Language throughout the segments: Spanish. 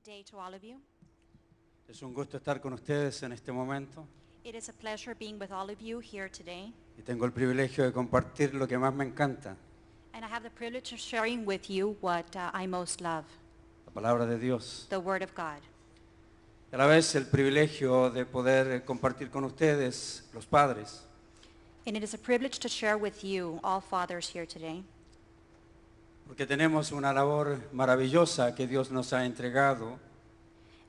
Good day to all of you. Es un gusto estar con ustedes en este momento It is a pleasure being with all of you here today, y tengo el privilegio de compartir lo que más me encanta, and I have the privilege of sharing with you what I most love, la palabra de Dios. the Word of God. Y a la vez el privilegio de poder compartir con ustedes, los padres, And it is a privilege to share with you, all fathers here today, porque tenemos una labor maravillosa que Dios nos ha entregado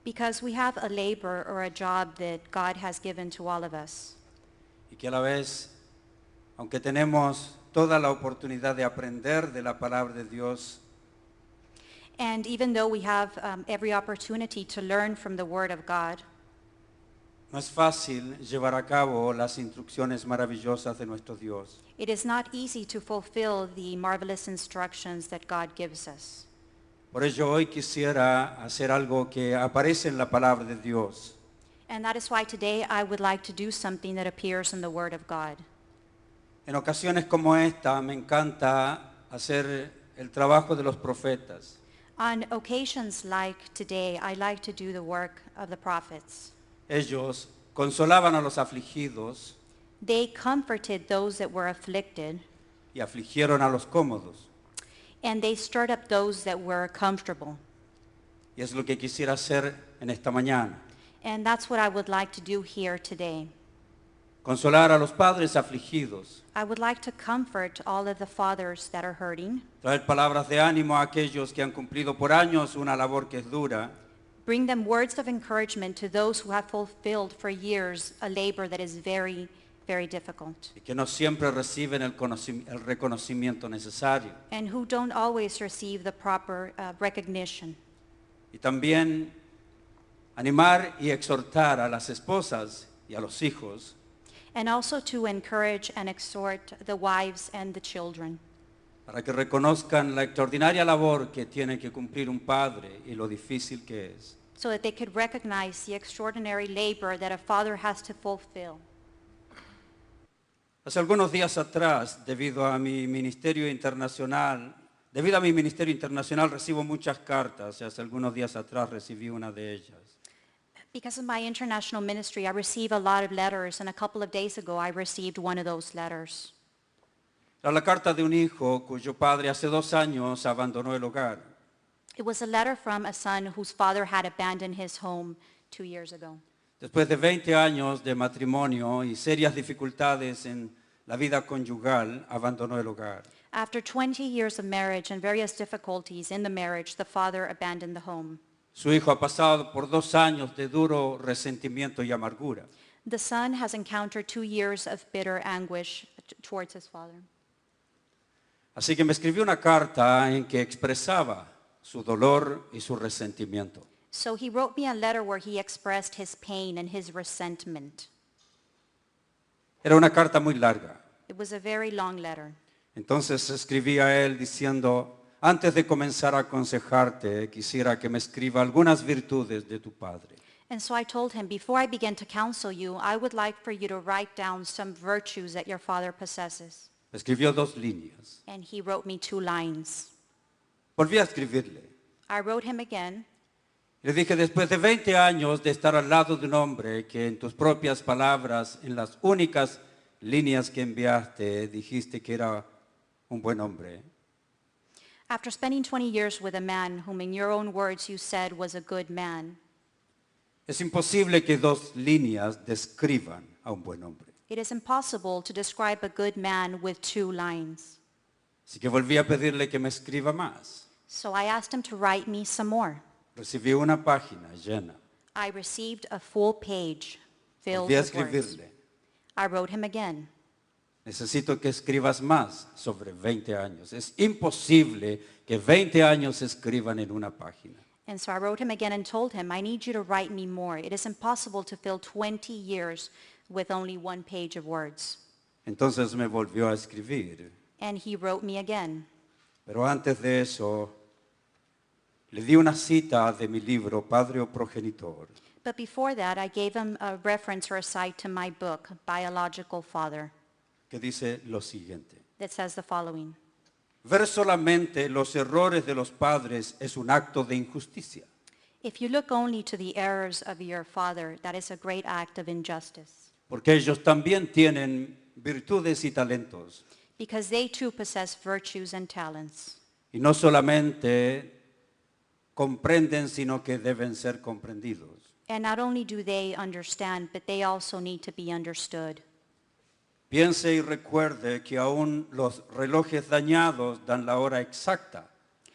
because we have a labor or a job that God has given to all of us. y que a la vez, aunque tenemos toda la oportunidad de aprender de la palabra de Dios, And even though we have every opportunity to learn from the Word of God, no es fácil llevar a cabo las instrucciones maravillosas de nuestro Dios. it is not easy to fulfill the marvelous instructions that God gives us. Por ello hoy quisiera hacer algo que aparece en la palabra de Dios. And that is why today I would like to do something that appears in the Word of God. En ocasiones como esta me encanta hacer el trabajo de los profetas. On occasions like today, I like to do the work of the prophets. Ellos consolaban a los afligidos They comforted those that were afflicted, y afligieron a los cómodos. and they stirred up those that were comfortable. Y es lo que quisiera hacer en esta mañana. And that's what I would like to do here today. Consolar a los padres afligidos. I would like to comfort all of the fathers that are hurting, Traer palabras de ánimo a aquellos que han cumplido por años una labor que es dura. bring them words of encouragement to those who have fulfilled for years a labor that is very, very difficult, Y que no siempre reciben el reconocimiento necesario. and who don't always receive the proper recognition. Y también animar y exhortar a las esposas y a los hijos And also to encourage and exhort the wives and the children, para que reconozcan la extraordinaria labor que tiene que cumplir un padre y lo difícil que es. so that they could recognize the extraordinary labor that a father has to fulfill. Hace algunos días atrás, debido a mi ministerio internacional, recibo muchas cartas y hace algunos días atrás recibí una de ellas. Because of my international ministry, I receive a lot of letters, and a couple of days ago I received one of those letters. Era la carta de un hijo cuyo padre hace 2 años abandonó el hogar. It was a letter from a son whose father had abandoned his home 2 years ago. Después de 20 años de matrimonio y serias dificultades en la vida conyugal, abandonó el hogar. After 20 years of marriage and various difficulties in the marriage, the father abandoned the home. Su hijo ha pasado por 2 años de duro resentimiento y amargura. The son has encountered 2 years of bitter anguish towards his father. Así que me escribió una carta en que expresaba su dolor y su resentimiento. So he wrote me a letter where he expressed his pain and his resentment. Era una carta muy larga. It was a very long letter. Entonces escribí a él diciendo, antes de comenzar a aconsejarte, quisiera que me escriba algunas virtudes de tu padre. And so I told him, before I begin to counsel you, I would like for you to write down some virtues that your father possesses. Escribió 2 líneas. And he wrote me 2 lines. Volví a escribirle. I wrote him again. Le dije, después de 20 años de estar al lado de un hombre que en tus propias palabras, en las únicas líneas que enviaste, dijiste que era un buen hombre. After spending 20 years with a man whom in your own words you said was a good man, Es imposible que 2 líneas describan a un buen hombre. it is impossible to describe a good man with 2 lines. Así que volví a pedirle que me escriba más. So I asked him to write me some more. Recibí una página llena. I received a full page filled Volví a with words. escribirle. I wrote him again. Necesito que escribas más sobre 20 años. Es imposible que 20 años se escriban en una página. And so I wrote him again and told him, I need you to write me more. It is impossible to fill 20 years with only 1 page of words. Entonces me volvió a escribir. And he wrote me again. Pero antes de eso, le di una cita de mi libro, Padre o Progenitor, But before that, I gave him a reference or a cite to my book, Biological Father, que dice lo siguiente. that says the following. Ver solamente los errores de los padres es un acto de injusticia. If you look only to the errors of your father, that is a great act of injustice, porque ellos también tienen virtudes y talentos. because they too possess virtues and talents. Y no solamente comprenden, sino que deben ser comprendidos. And not only do they understand, but they also need to be understood. Piense y recuerde que aún los relojes dañados dan la hora exacta,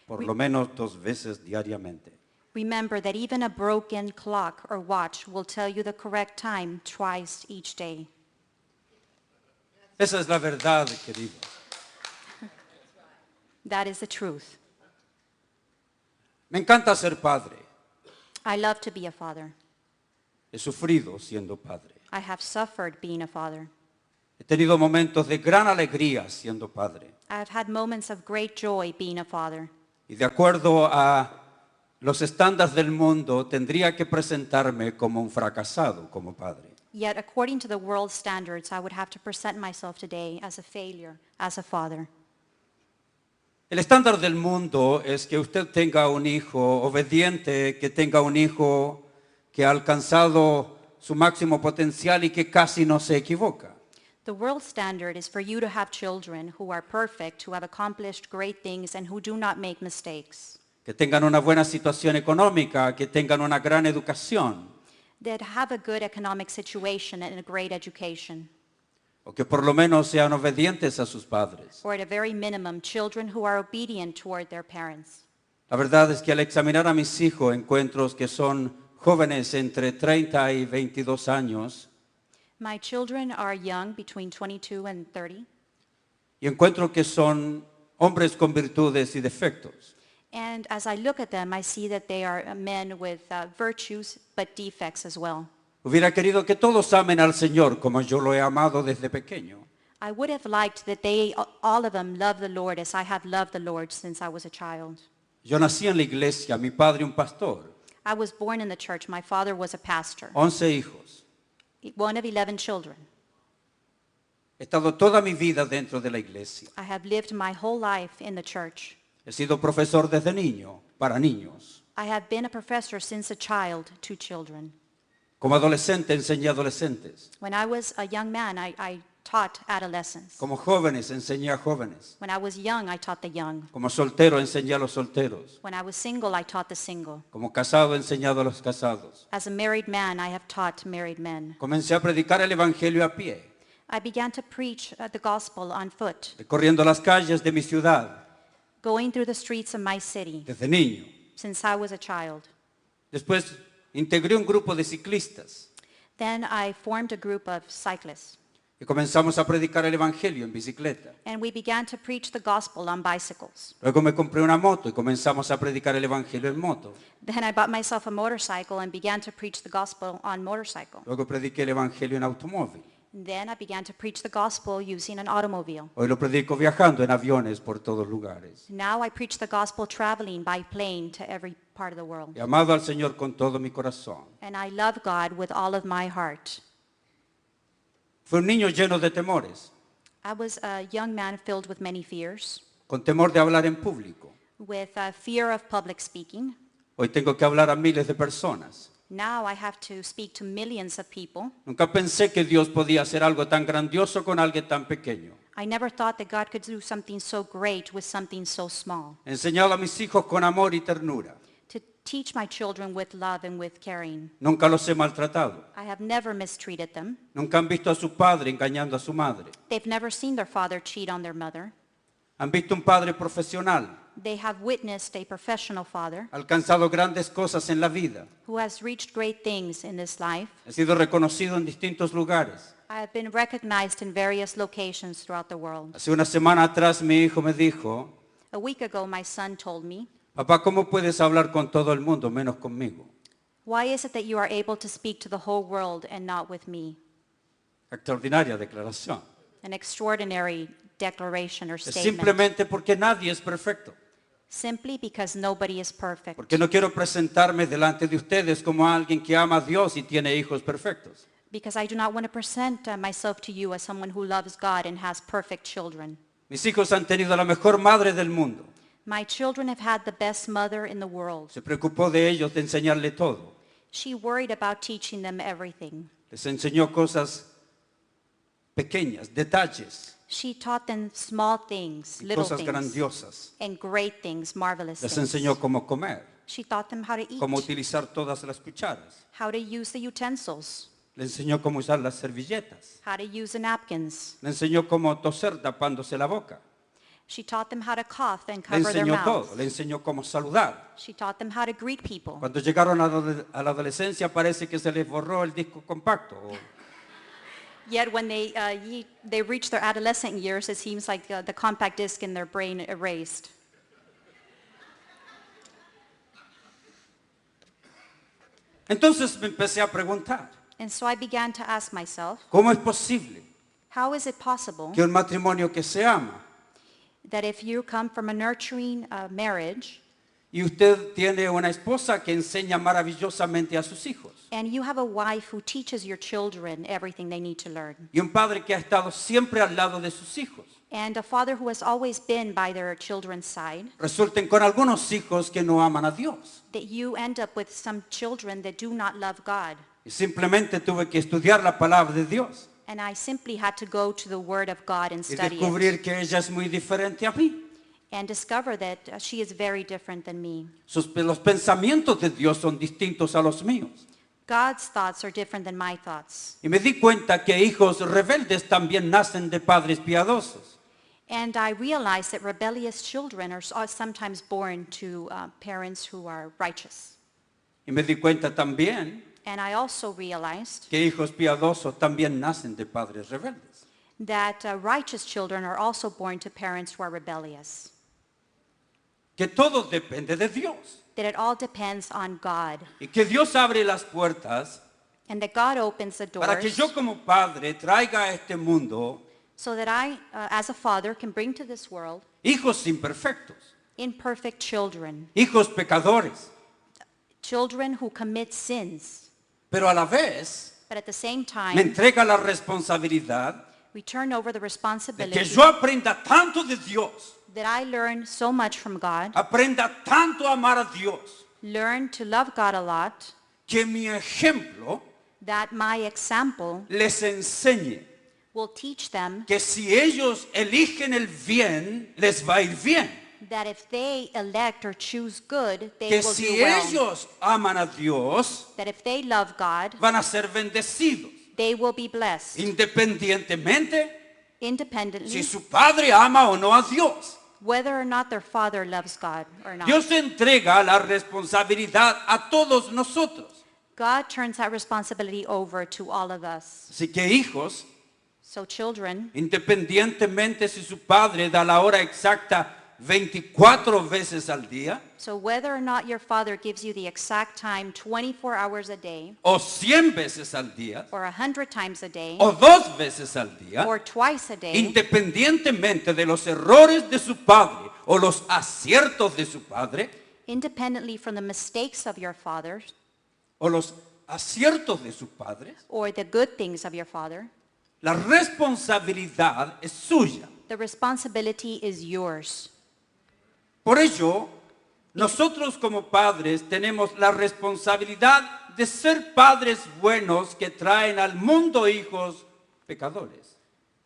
por lo menos 2 veces diariamente. Remember that even a broken clock or watch will tell you the correct time twice each day. Esa es la verdad, queridos. That is the truth. Me encanta ser padre. I love to be a father. He sufrido siendo padre. I have suffered being a father. He tenido momentos de gran alegría siendo padre. I have had moments of great joy being a father. Y de acuerdo a los estándares del mundo, tendría que presentarme como un fracasado como padre. Yet, according to the world standards, I would have to present myself today as a failure, as a father. El estándar del mundo es que usted tenga un hijo obediente, que tenga un hijo que ha alcanzado su máximo potencial y que casi no se equivoca. The world standard is for you to have children who are perfect, who have accomplished great things, and who do not make mistakes. Que tengan una buena situación económica, que tengan una gran educación, That have a good economic situation and a great education. o que por lo menos sean obedientes a sus padres. Or at a very minimum, children who are obedient toward their parents. La verdad es que al examinar a mis hijos encuentro que son jóvenes entre 30 y 22 años My children are young, between 22 and 30. y encuentro que son hombres con virtudes y defectos. And as I look at them, I see that they are men with virtues, but defects as well. Hubiera querido que todos amen al Señor como yo lo he amado desde pequeño. I would have liked that they, all of them, love the Lord as I have loved the Lord since I was a child. Yo nací en la iglesia, mi padre un pastor, I was born in the church. My father was a pastor. 11 hijos. One of 11 children. He estado toda mi vida dentro de la iglesia. I have lived my whole life in the church. He sido profesor desde niño, para niños. I have been a professor since a child to children. Como adolescente enseñé a adolescentes. When I was a young man, I taught adolescents. Como jóvenes enseñé a jóvenes. When I was young, I taught the young. Como soltero enseñé a los solteros. When I was single, I taught the single. Como casado he enseñado a los casados. As a married man, I have taught married men. Comencé a predicar el evangelio a pie, I began to preach the gospel on foot, recorriendo las calles de mi ciudad going through the streets of my city desde niño. since I was a child. Después integré un grupo de ciclistas Then I formed a group of cyclists, y comenzamos a predicar el evangelio en bicicleta. and we began to preach the gospel on bicycles. Luego me compré una moto y comenzamos a predicar el evangelio en moto. Then I bought myself a motorcycle and began to preach the gospel on motorcycle. Luego prediqué el evangelio en automóvil. And then I began to preach the gospel using an automobile. Hoy lo predico viajando en aviones por todos lugares. Now I preach the gospel traveling by plane to every part of the world. He amado al Señor con todo mi corazón. And I love God with all of my heart. Fui un niño lleno de temores, I was a young man filled with many fears, con temor de hablar en público. with a fear of public speaking. Hoy tengo que hablar a miles de personas. Now I have to speak to millions of people. Nunca pensé que Dios podía hacer algo tan grandioso con alguien tan pequeño. I never thought that God could do something so great with something so small. He enseñado a mis hijos con amor y ternura. To teach my children with love and with caring. Nunca los he maltratado. I have never mistreated them. Nunca han visto a su padre engañando a su madre. They've never seen their father cheat on their mother. Han visto un padre profesional, They have witnessed a professional father alcanzado grandes cosas en la vida. who has reached great things in this life. He sido reconocido en distintos lugares. I have been recognized in various locations throughout the world. Hace una semana atrás mi hijo me dijo, A week ago, my son told me, papá, ¿cómo puedes hablar con todo el mundo menos conmigo? "Why is it that you are able to speak to the whole world and not with me?" Extraordinaria declaración. An extraordinary declaration or Es statement. simplemente porque nadie es perfecto. Simply because nobody is perfect. Porque no quiero presentarme delante de ustedes como alguien que ama a Dios y tiene hijos perfectos. Because I do not want to present myself to you as someone who loves God and has perfect children. Mis hijos han tenido la mejor madre del mundo. My children have had the best mother in the world. Se preocupó de ellos, de enseñarle todo. She worried about teaching them everything. Les enseñó cosas pequeñas, detalles, She taught them small things, y little cosas things, grandiosas. and great things, marvelous Les things. enseñó cómo comer, She taught them how to eat, cómo utilizar todas las cucharas. how to use the utensils, Le enseñó cómo usar las servilletas. how to use the napkins. Le enseñó cómo toser tapándose la boca. She taught them how to cough and Le cover their enseñó todo. mouths. Le enseñó cómo saludar. She taught them how to greet people. Cuando llegaron a la adolescencia parece que se les borró el disco compacto. Yet when they reach their adolescent years, it seems like the compact disc in their brain erased. Entonces me empecé a preguntar, And so I began to ask myself, ¿cómo es posible how is it possible que un matrimonio que se ama that if you come from a nurturing marriage y usted tiene una esposa que enseña maravillosamente a sus hijos and you have a wife who teaches your children everything they need to learn, y un padre que ha estado siempre al lado de sus hijos, and a father who has always been by their children's side, resulten con algunos hijos que no aman a Dios? that you end up with some children that do not love God? Y simplemente tuve que estudiar la palabra de Dios And I simply had to go to the Word of God and y study descubrir it que ella es muy diferente a mí. and discover that she is very different than me. Los pensamientos de Dios son distintos a los míos. God's thoughts are different than my thoughts. Y me di cuenta que hijos rebeldes también nacen de padres piadosos. And I realized that rebellious children are sometimes born to parents who are righteous. Y me di cuenta también And I also realized que hijos piadosos también nacen de padres rebeldes. that righteous children are also born to parents who are rebellious. Que todo depende de Dios. That it all depends on God. Y que Dios abre las puertas And that God opens the para que doors yo como padre traiga a este mundo so that I, as a father, can bring to this world hijos imperfectos, imperfect children. hijos pecadores, Children who commit sins. pero a la vez But at the same me time, entrega la responsabilidad we turn over the de que responsibility yo aprenda tanto de Dios, that I learn so much from God, aprenda tanto a amar a Dios, learn to love God a lot, que mi ejemplo that my example les enseñe will teach them que si ellos eligen el bien, les va a ir bien. that if they elect or choose good, they Que will si do well. ellos aman a Dios, That if they love God, van a ser bendecidos, they will be blessed independientemente independently, si su padre ama o no a Dios. whether or not their father loves God or not. Dios entrega la responsabilidad a todos nosotros. God turns that responsibility over to all of us. Así que hijos, So children, independientemente si su padre da la hora exacta 24 veces al día so whether or not your father gives you the exact time 24 hours a day, o 100 veces al día or 100 times a day, o 2 veces al día, or twice a day, independientemente de los errores de su padre o los aciertos de su padre independently from the mistakes of your father o los aciertos de sus padres, or the good things of your father, la responsabilidad es suya. the responsibility is yours. Por ello, nosotros como padres tenemos la responsabilidad de ser padres buenos que traen al mundo hijos pecadores.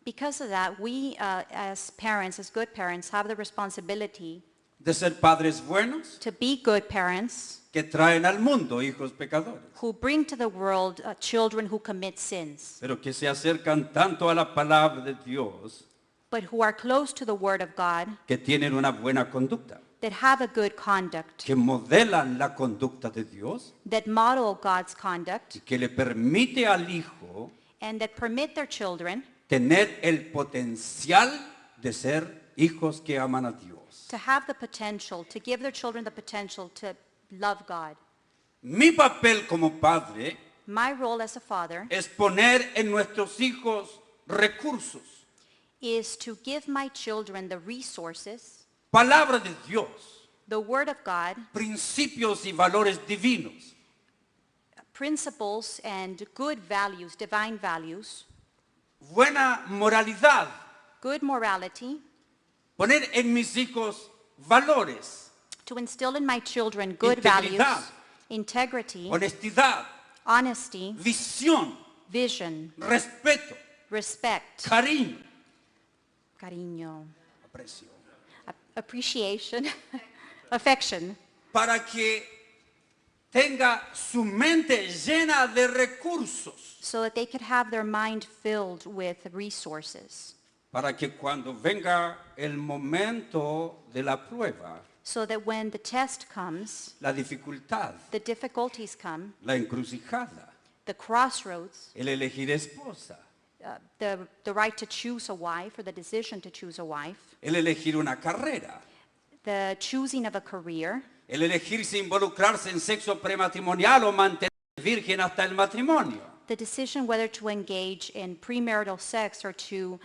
Because of that, we as parents, as good parents, have the responsibility De ser padres buenos to be good parents que traen al mundo hijos pecadores. who bring to the world children who commit sins, Pero que se acercan tanto a la palabra de Dios but who are close to the Word of God, que tienen una buena conducta, that have a good conduct, que modelan la conducta de Dios that model God's conduct, y que le permite al hijo and that permit their children tener el potencial de ser hijos que aman a Dios. to have the potential, to give their children the potential to love God. Mi papel como padre My role as a father es poner en nuestros hijos recursos, is to give my children the resources, palabra de Dios, the Word of God, principios y valores divinos, principles and good values, divine values, buena moralidad, good morality, poner en mis hijos valores, to instill in my children good Integridad. values, integrity, honestidad, honesty, visión, vision, respeto, respect, cariño, cariño, aprecio, appreciation, affection, para que tenga su mente llena de recursos, so that they could have their mind filled with resources, para que cuando venga el momento de la prueba, so that when the test comes, la dificultad, the difficulties come, la encrucijada, the crossroads, el elegir esposa, the right to choose a wife or the decision to choose a wife, el elegir una carrera, the choosing of a career, el elegir si involucrarse en sexo prematrimonial o mantener virgen hasta el matrimonio. the decision whether to engage in premarital sex or to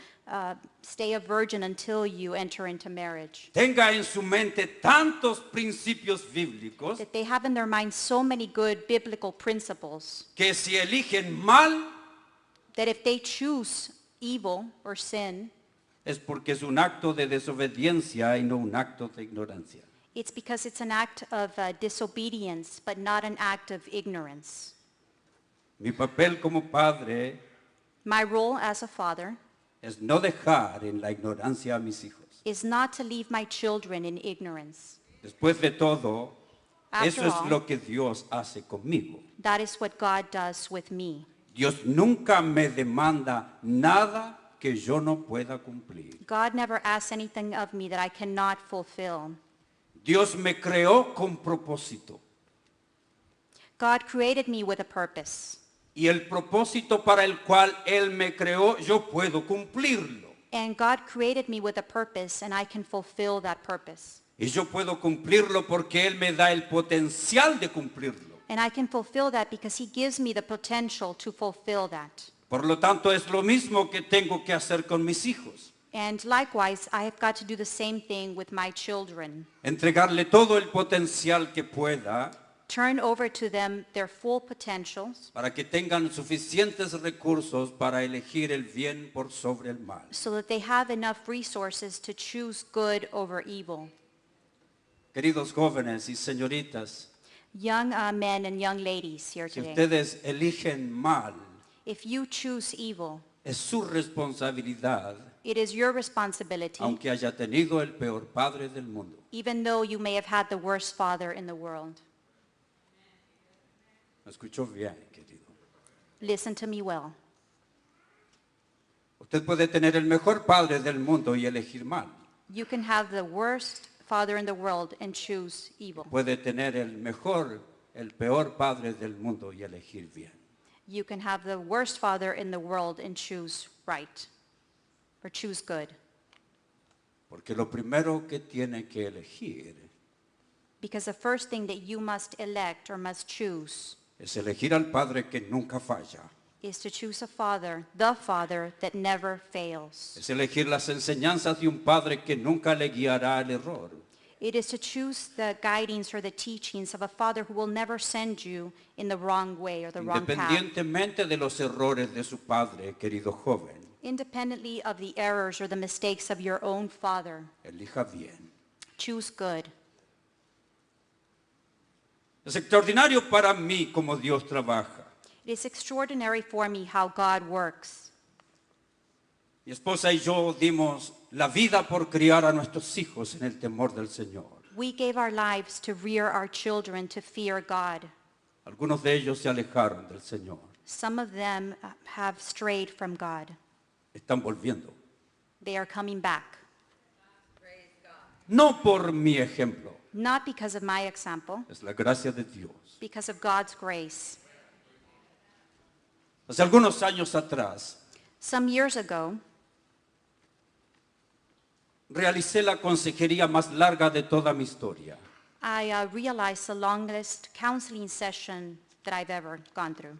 stay a virgin until you enter into marriage. Tenga en su mente tantos principios bíblicos That they have in their mind so many good biblical principles que si eligen mal that if they choose evil or sin, es porque es un acto de desobediencia y no un acto de ignorancia. it's because it's an act of disobedience, but not an act of ignorance. Mi papel como padre My role as a father es no dejar en la ignorancia a mis hijos. is not to leave my children in ignorance. Después de todo, eso After es all, lo que Dios hace conmigo. that is what God does with me. Dios nunca me demanda nada que yo no pueda cumplir. God never asks anything of me that I cannot fulfill. Dios me creó con propósito. God created me with a purpose. Y el propósito para el cual Él me creó, yo puedo cumplirlo. And God created me with a purpose, and I can fulfill that purpose. Y yo puedo cumplirlo porque Él me da el potencial de cumplirlo. And I can fulfill that because He gives me the potential to fulfill that. Por lo tanto, es lo mismo que tengo que hacer con mis hijos. And likewise, I have got to do the same thing with my children. Entregarle todo el potencial que pueda Turn over to them their full potentials para que tengan suficientes recursos para elegir el bien por sobre el mal. so that they have enough resources to choose good over evil. Queridos jóvenes y señoritas, Young men and young ladies here si today, ustedes eligen mal, if you choose evil, es su responsabilidad, it is your responsibility, aunque haya tenido el peor padre del mundo. even though you may have had the worst father in the world. ¿Me escuchó bien, querido? Listen to me well. Usted puede tener el mejor padre del mundo y elegir mal. You can have the worst father in the world and choose evil. Puede tener el peor padre del mundo y elegir bien. You can have the worst father in the world and choose right or choose good. Porque lo primero que tiene que elegir Because the first thing that you must elect or must choose es elegir al padre que nunca falla. is to choose a father, the father that never fails. Es elegir las enseñanzas de un padre que nunca le guiará al error. It is to choose the guidings or the teachings of a father who will never send you in the wrong way or the wrong path, Independientemente de los errores de su padre, querido joven, independently of the errors or the mistakes of your own father. elija bien. Choose good. Es extraordinario para mí cómo Dios trabaja. It is extraordinary for me how God works. Mi esposa y yo dimos la vida por criar a nuestros hijos en el temor del Señor. We gave our lives to rear our children to fear God. Algunos de ellos se alejaron del Señor. Some of them have strayed from God. Están volviendo. They are coming back. No por mi ejemplo, Not because of my example, es la gracia de Dios. because of God's grace. Hace algunos años atrás, Some years ago, realicé la consejería más larga de toda mi historia. I realized the longest counseling session that I've ever gone through.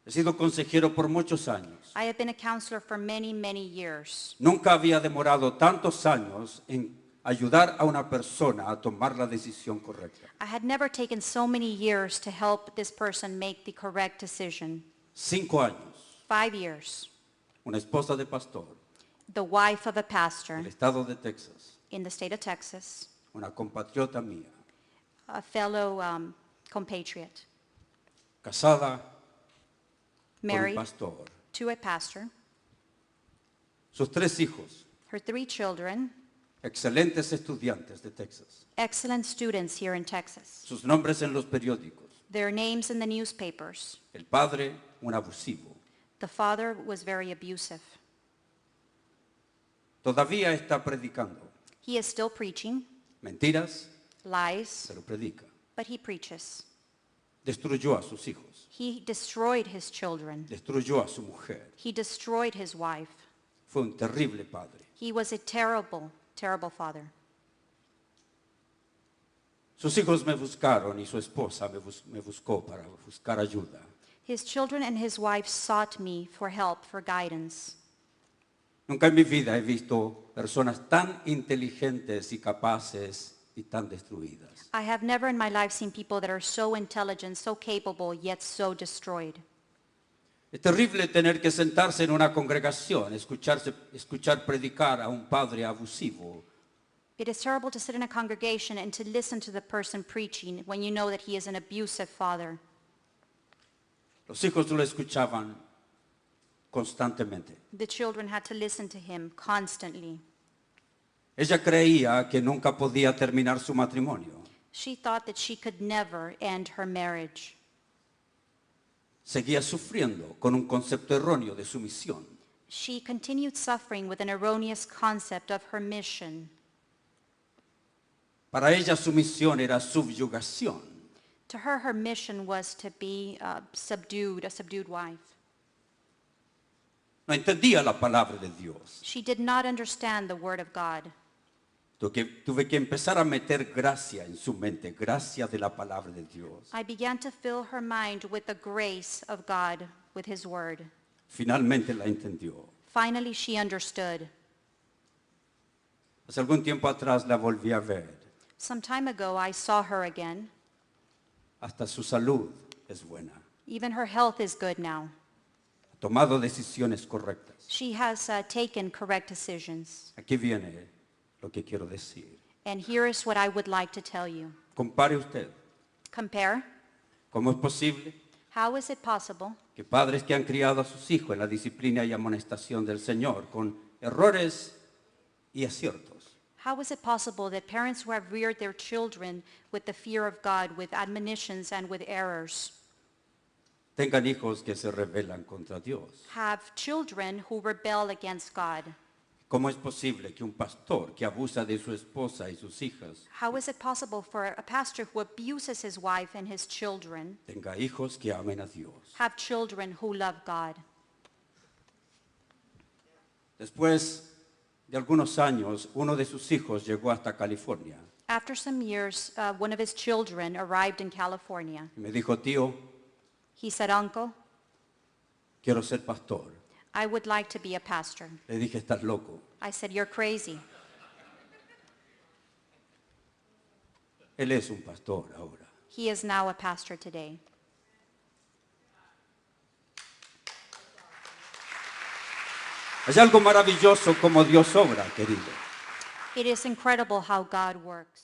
He sido consejero por muchos años. I have been a counselor for many, many years. Nunca había demorado tantos años en ayudar a una persona a tomar la decisión correcta. I had never taken so many years to help this person make the correct decision. 5 años, 5 years. una esposa de pastor The wife of a del pastor estado de Texas, in the state of Texas, una compatriota mía, a fellow compatriot, casada con un married pastor. to a pastor, Sus 3 hijos, her 3 children, excelentes estudiantes de Texas. excellent students here in Texas. Sus nombres en los periódicos. Their names in the newspapers. El padre, un abusivo. The father was very abusive. Todavía está predicando. He is still preaching, Mentiras, lies, pero predica. but he preaches. Destruyó a sus hijos. He destroyed his children. Destruyó a su mujer. He destroyed his wife. Fue un terrible padre. He was a terrible, terrible father. Sus hijos me buscaron y su esposa me buscó para buscar ayuda. His children and his wife sought me for help, for guidance. Nunca en mi vida he visto personas tan inteligentes y capaces y tan destruidas. I have never in my life seen people that are so intelligent, so capable, yet so destroyed. Es terrible tener que sentarse en una congregación, escuchar predicar a un padre abusivo. It is terrible to sit in a congregation and to listen to the person preaching when you know that he is an abusive father. Los hijos lo escuchaban constantemente. The children had to listen to him constantly. Ella creía que nunca podía terminar su matrimonio. She thought that she could never end her marriage. Seguía sufriendo con un concepto erróneo de su misión. She continued suffering with an erroneous concept of her mission. Para ella su misión era subyugación. To her, her mission was to be a subdued wife. No entendía la palabra de Dios. She did not understand the word of God. Tuve que empezar a meter gracia en su mente, gracia de la palabra de Dios. I began to fill her mind with the grace of God, with his word. Finalmente la entendió. Finally, she understood. Hace algún tiempo atrás la volví a ver. Some time ago, I saw her again. Hasta su salud es buena. Even her health is good now. Ha tomado decisiones correctas. She has taken correct decisions. Aquí viene lo que quiero decir. And here is what I would like to tell you. Compare usted. Compare. ¿Cómo es posible How is it possible que padres que han criado a sus hijos en la disciplina y amonestación del Señor con errores y aciertos, How is it possible that parents who have reared their children with the fear of God, with admonitions and with errors, tengan hijos que se rebelan contra Dios? have children who rebel against God? ¿Cómo es posible que un pastor que abusa de su esposa y sus hijas How is it possible for a pastor who abuses his wife and his children tenga hijos que amen a Dios? have children who love God? Después de algunos años, uno de sus hijos llegó hasta California After some years, one of his children arrived in California. y me dijo, tío, He said, "Uncle, quiero ser pastor. I would like to be a pastor." Le dije, estás loco. I said, "You're crazy." Él es un pastor ahora. He is now a pastor today. Hay algo maravilloso como Dios obra, querido. It is incredible how God works.